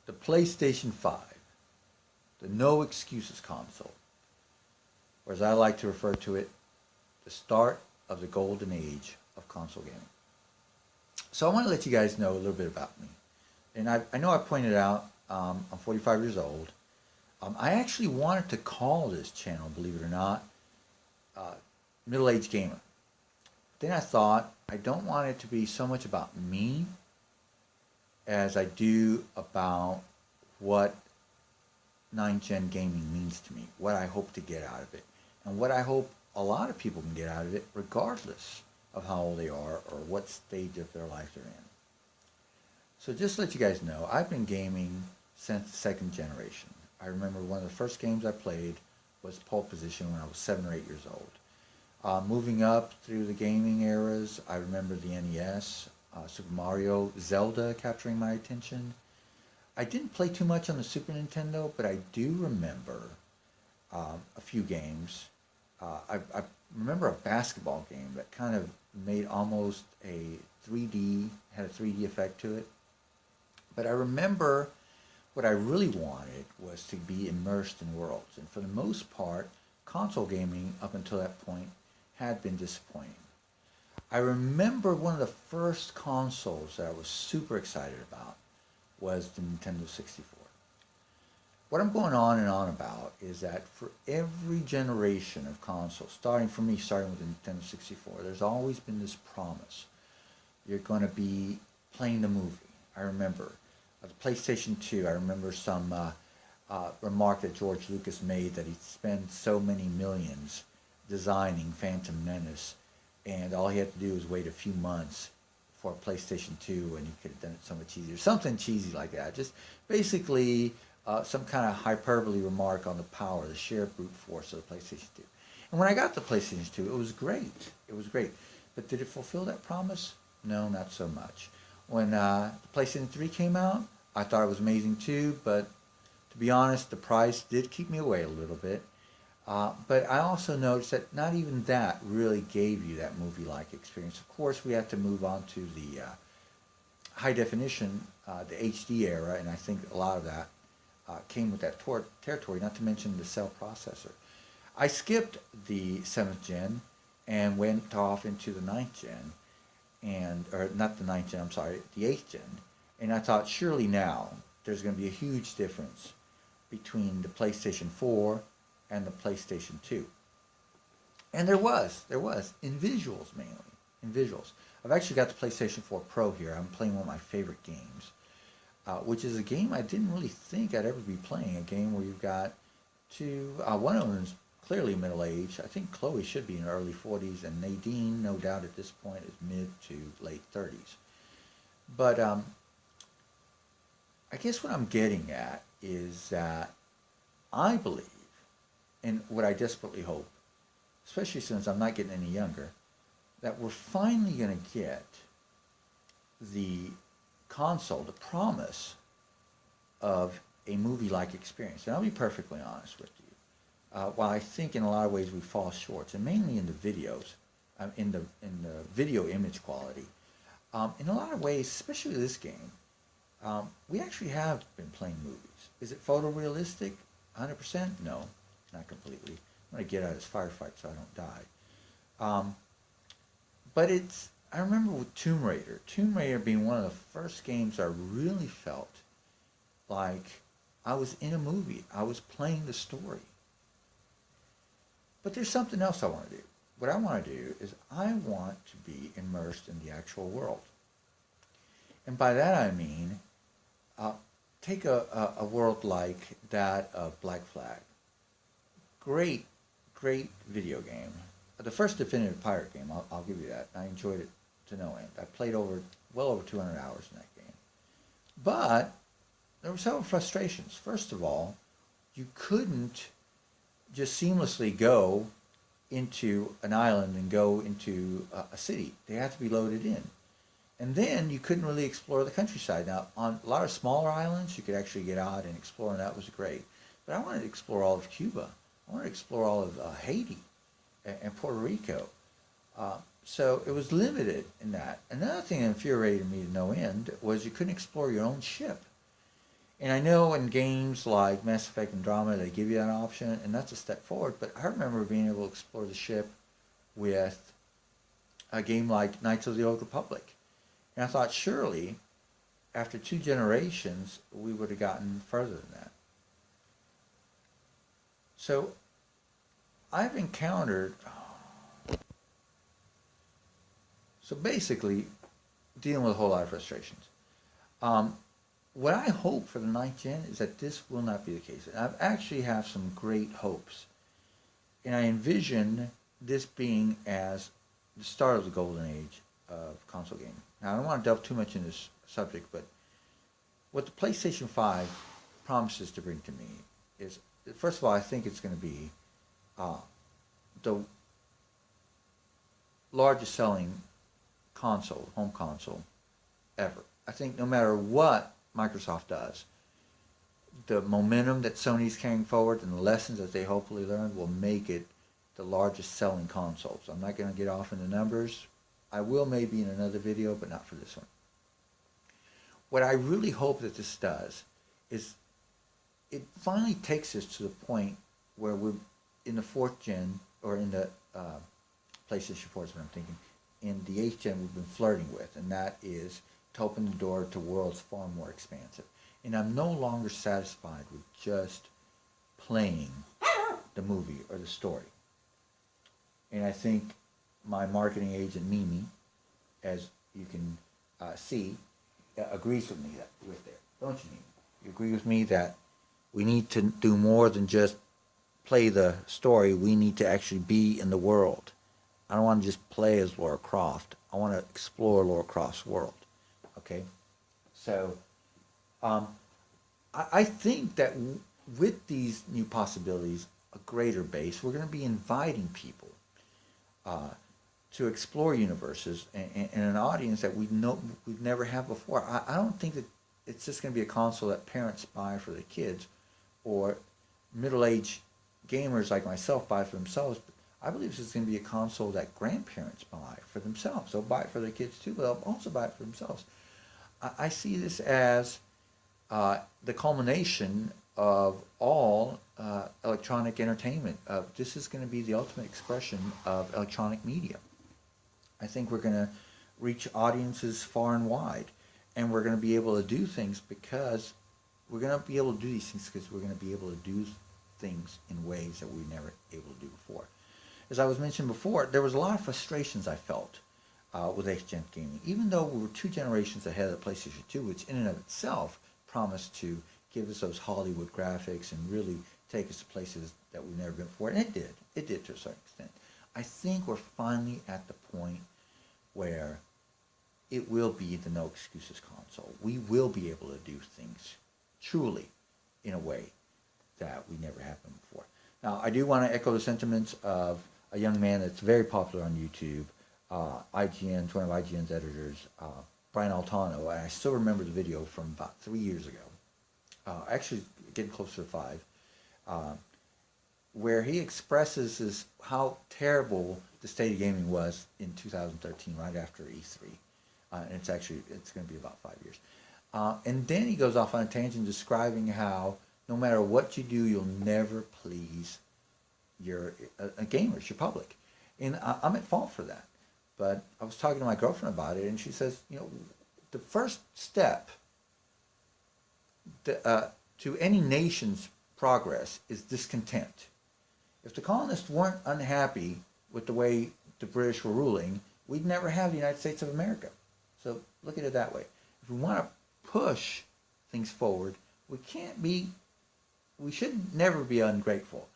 the PlayStation 5, the no excuses console, or as I like to refer to it, the start of the golden age of console gaming. So I want to let you guys know a little bit about me. And I know I pointed out I'm 45 years old. I actually wanted to call this channel, believe it or not, Middle-Aged Gamer. Then I thought I don't want it to be so much about me as I do about what 9th gen gaming means to me, what I hope to get out of it, and what I hope a lot of people can get out of it regardless of how old they are or what stage of their life they're in. So just to let you guys know, I've been gaming since the second generation. I remember one of the first games I played was Pole Position when I was 7 or 8 years old. Moving up through the gaming eras, I remember the NES, Super Mario, Zelda capturing my attention. I didn't play too much on the Super Nintendo, but I do remember a few games. I remember a basketball game that kind of made almost a 3D, had a 3D effect to it. But I remember what I really wanted was to be immersed in worlds. And for the most part, console gaming up until that point had been disappointing. I remember one of the first consoles that I was super excited about was the Nintendo 64. What I'm going on and on about is that for every generation of consoles, starting with the Nintendo 64, there's always been this promise. You're going to be playing the movie. I remember the PlayStation 2, I remember some remark that George Lucas made that he'd spent so many millions designing Phantom Menace, and all he had to do was wait a few months for a PlayStation 2, and he could have done it so much easier. Something cheesy like that. Just basically some kind of hyperbole remark on the power, the sheer brute force of the PlayStation 2. And when I got the PlayStation 2, it was great. It was great. But did it fulfill that promise? No, not so much. When the PlayStation 3 came out, I thought it was amazing too, but to be honest, the price did keep me away a little bit. But I also noticed that not even that really gave you that movie-like experience. Of course, we have to move on to the high definition, the HD era, and I think a lot of that came with that territory, not to mention the cell processor. I skipped the 7th gen and went off into the 9th gen, or not the 9th gen, I'm sorry, the 8th gen, and I thought surely now there's going to be a huge difference between the PlayStation 4 and the PlayStation 2. And there was, in visuals mainly, in visuals. I've actually got the PlayStation 4 Pro here. I'm playing one of my favorite games, which is a game I didn't really think I'd ever be playing, a game where you've got two, one of them is clearly middle-aged. I think Chloe should be in her early 40s, and Nadine, no doubt at this point, is mid to late 30s. But I guess what I'm getting at is that I believe, and what I desperately hope, especially since I'm not getting any younger, that we're finally going to get the console, the promise of a movie-like experience. And I'll be perfectly honest with you. While I think in a lot of ways we fall short, and mainly in the videos, in the video image quality, in a lot of ways, especially this game, we actually have been playing movies. Is it photorealistic? 100%? No, not completely. I'm going to get out of this firefight so I don't die. But I remember with Tomb Raider being one of the first games I really felt like I was in a movie. I was playing the story. But there's something else I want to do. What I want to do is I want to be immersed in the actual world. And by that I mean, take a world like that of Black Flag. Great video game. The first definitive pirate game, I'll give you that. I enjoyed it to no end. I played well over 200 hours in that game. But there were several frustrations. First of all, you couldn't just seamlessly go into an island and go into a city. They had to be loaded in. And then you couldn't really explore the countryside. Now, on a lot of smaller islands, you could actually get out and explore, and that was great. But I wanted to explore all of Cuba. I wanted to explore all of Haiti and Puerto Rico. So it was limited in that. Another thing that infuriated me to no end was you couldn't explore your own ship. And I know in games like Mass Effect Andromeda, they give you that option, and that's a step forward. But I remember being able to explore the ship with a game like Knights of the Old Republic. And I thought, surely, after 2 generations, we would have gotten further than that. So I've encountered, so basically, dealing with a whole lot of frustrations. What I hope for the 9th gen is that this will not be the case. And I actually have some great hopes. And I envision this being as the start of the golden age of console gaming. Now, I don't want to delve too much into this subject, but what the PlayStation 5 promises to bring to me is, first of all, I think it's going to be the largest selling console, home console, ever. I think no matter what Microsoft does, the momentum that Sony's carrying forward and the lessons that they hopefully learn will make it the largest selling console. So I'm not going to get off into numbers. I will maybe in another video, but not for this one. What I really hope that this does is it finally takes us to the point where we're in the 4th gen, or in the PlayStation 4 is what I'm thinking, in the 8th gen we've been flirting with, and that is to open the door to worlds far more expansive. And I'm no longer satisfied with just playing the movie or the story. And I think my marketing agent, Mimi, as you can see, agrees with me with there. Don't you, Mimi? You agree with me that we need to do more than just play the story. We need to actually be in the world. I don't want to just play as Lara Croft. I want to explore Lara Croft's world. Okay? So, I think that with these new possibilities, a greater base, we're going to be inviting people to explore universes and an audience that we've never had before. I don't think that it's just going to be a console that parents buy for their kids, or middle-aged gamers like myself buy for themselves. I believe this is going to be a console that grandparents buy for themselves. They'll buy it for their kids too, but they'll also buy it for themselves. I see this as the culmination of all electronic entertainment. This is going to be the ultimate expression of electronic media. I think we're going to reach audiences far and wide, and we're going to be able to do things because we're going to be able to do these things because we're going to be able to do things in ways that we were never able to do before. As I was mentioned before, there was a lot of frustrations I felt with 8th gen gaming, even though we were 2 generations ahead of the PlayStation 2, which in and of itself promised to give us those Hollywood graphics and really take us to places that we've never been before. And it did. It did to a certain extent. I think we're finally at the point where it will be the no excuses console. We will be able to do things truly in a way that we never have been before. Now, I do want to echo the sentiments of a young man that's very popular on YouTube, IGN's, one of IGN's editors, Brian Altano, and I still remember the video from about 3 years ago, actually getting closer to 5, where he expresses how terrible the state of gaming was in 2013, right after E3. And it's going to be about 5 years. And then he goes off on a tangent describing how no matter what you do, you'll never please your gamers, your public. And I'm at fault for that. But I was talking to my girlfriend about it, and she says, the first step to any nation's progress is discontent. If the colonists weren't unhappy with the way the British were ruling, we'd never have the United States of America. So look at it that way. If we want to push things forward, we should never be ungrateful,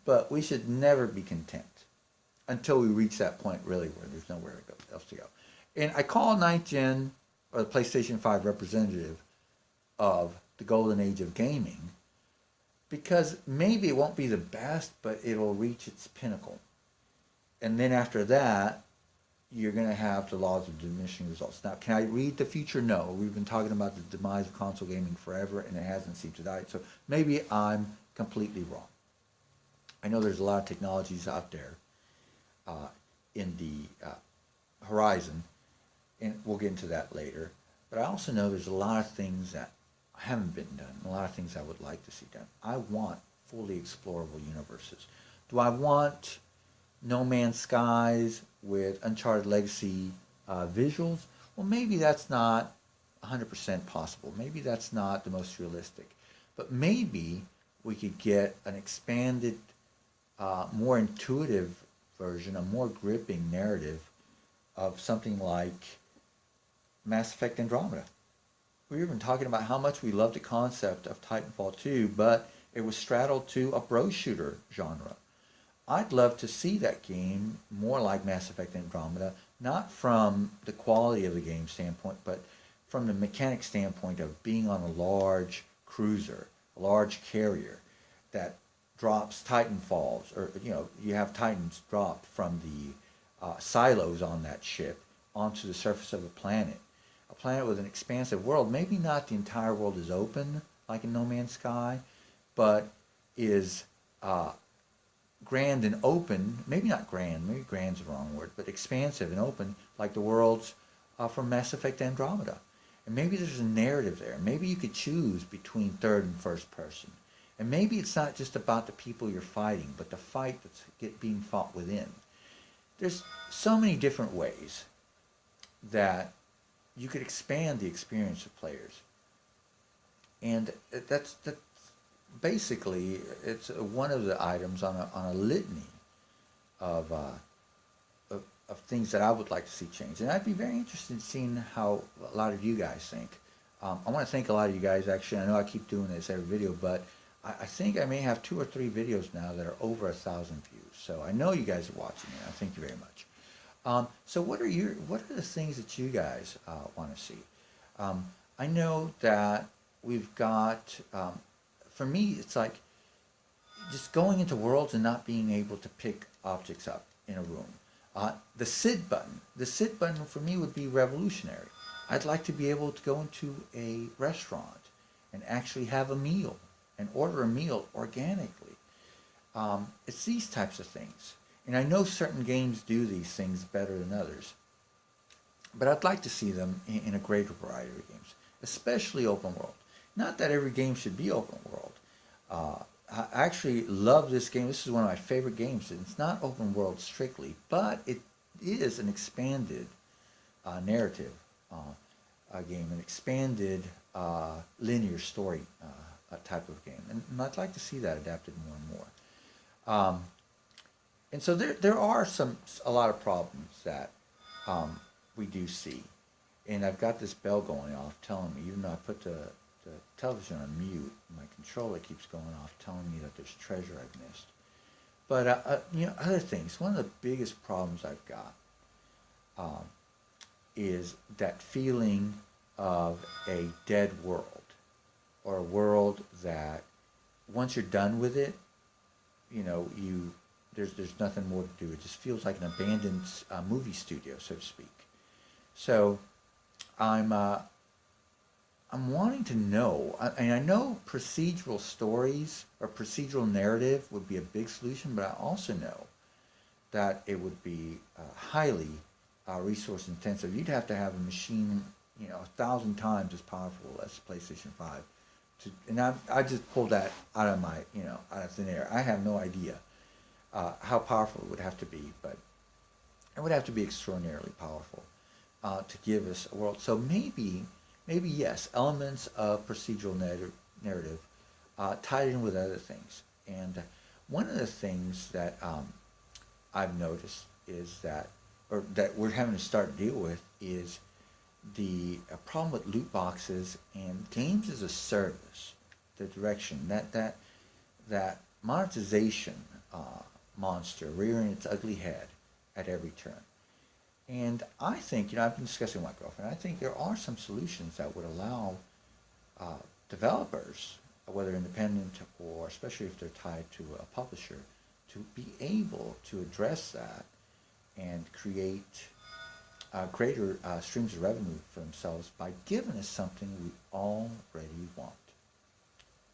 but we should never be content until we reach that point really where there's nowhere else to go. And I call 9th gen or the PlayStation 5 representative of the golden age of gaming because maybe it won't be the best, but it'll reach its pinnacle. And then after that, you're going to have the laws of diminishing results. Now, can I read the future? No. We've been talking about the demise of console gaming forever, and it hasn't seemed to die. So maybe I'm completely wrong. I know there's a lot of technologies out there in the horizon, and we'll get into that later. But I also know there's a lot of things that haven't been done, a lot of things I would like to see done. I want fully explorable universes. Do I want No Man's Skies with Uncharted Legacy visuals? Well, maybe that's not 100% possible. Maybe that's not the most realistic. But maybe we could get an expanded, more intuitive version, a more gripping narrative of something like Mass Effect Andromeda. We were even talking about how much we love the concept of Titanfall 2, but it was straddled to a bro shooter genre. I'd love to see that game more like Mass Effect Andromeda, not from the quality of the game standpoint, but from the mechanic standpoint of being on a large cruiser, a large carrier that drops Titanfalls, or you have Titans dropped from the silos on that ship onto the surface of a planet with an expansive world. Maybe not the entire world is open like in No Man's Sky, but is grand and open, maybe not grand, maybe grand's the wrong word, but expansive and open like the worlds from Mass Effect Andromeda. And maybe there's a narrative there. Maybe you could choose between third and first person. And maybe it's not just about the people you're fighting, but the fight that's being fought within. There's so many different ways that you could expand the experience of players. And that's basically, it's one of the items on a litany of things that I would like to see change. And I'd be very interested in seeing how a lot of you guys think. I want to thank a lot of you guys, actually. I know I keep doing this every video, but I think I may have 2 or 3 videos now that are over 1,000 views. So I know you guys are watching it. I thank you very much. So what are the things that you guys want to see? I know that we've got, for me, it's like just going into worlds and not being able to pick objects up in a room. The sit button for me would be revolutionary. I'd like to be able to go into a restaurant and actually have a meal and order a meal organically. It's these types of things. And I know certain games do these things better than others. But I'd like to see them in a greater variety of games, especially open world. Not that every game should be open world. I actually love this game. This is one of my favorite games. It's not open world strictly, but it is an expanded narrative game, an expanded linear story type of game. And I'd like to see that adapted more and more. And so there are a lot of problems that we do see. And I've got this bell going off telling me, even though I put the television on mute, my controller keeps going off telling me that there's treasure I've missed. But other things. One of the biggest problems I've got is that feeling of a dead world, or a world that once you're done with it, there's nothing more to do. It just feels like an abandoned movie studio, so to speak. So I'm wanting to know, and I know procedural stories or procedural narrative would be a big solution, but I also know that it would be highly resource intensive. You'd have to have a machine, 1,000 times as powerful as PlayStation 5. And I just pulled that out of out of thin air. I have no idea how powerful it would have to be, but it would have to be extraordinarily powerful to give us a world. So maybe yes, elements of procedural narrative tied in with other things. And one of the things that I've noticed is that we're having to start to deal with is the problem with loot boxes and games as a service. The direction that monetization monster rearing its ugly head at every turn. And I think, I've been discussing with my girlfriend, I think there are some solutions that would allow developers, whether independent or especially if they're tied to a publisher, to be able to address that and create greater streams of revenue for themselves by giving us something we already want.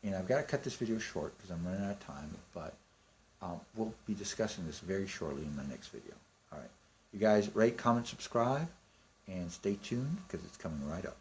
And I've got to cut this video short because I'm running out of time, but we'll be discussing this very shortly in my next video. All right. You guys rate, comment, subscribe, and stay tuned because it's coming right up.